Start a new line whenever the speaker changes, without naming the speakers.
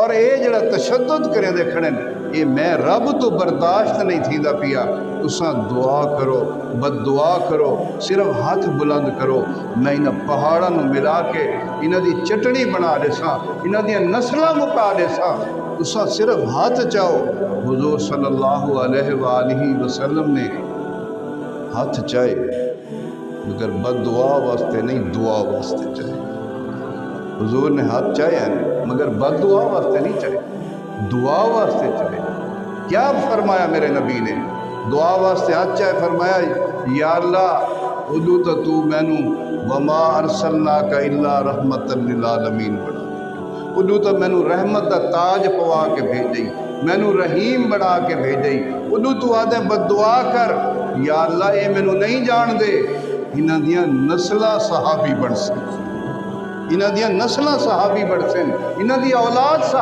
اور یہ جڑا تشدد کریں دے کھڑے یہ میں رب تو برداشت نہیں تھیندا پیا تساں دعا کرو بد دعا کرو صرف ہاتھ بلند کرو میں انہاں پہاڑاں نو ملا کے انہاں دی چٹنی بنا دے ساں انہاں دی نسلاں مکا دے ساں تساں صرف ہاتھ چاہو حضور صلی اللہ علیہ وآلہ وسلم نے ہاتھ چاہے مگر بد دعا واسطے نہیں دعا واسطے چاہے حضور نے ہاتھ چاہے ہیں مگر بد دعا واسطے نہیں چاہے دعا واسطے چاہے کیا فرمایا میرے نبی نے دعا واسطے ہاتھ چاہے فرمایا یا اللہ ادو تو مینو وما ارسلناک الا رحمت للعالمین بنا ادو تو مینو رحمت دا تاج پوا کے بھیجئی مینو رحیم بنا کے بھیجئی ادو تو آدھے بد دعا کر یا اللہ اے مینو نہیں جان دے انہاں دیاں نسلہ صحابی بن سن انہاں دیاں نسلہ صحابی بن سن انہاں دی اولاد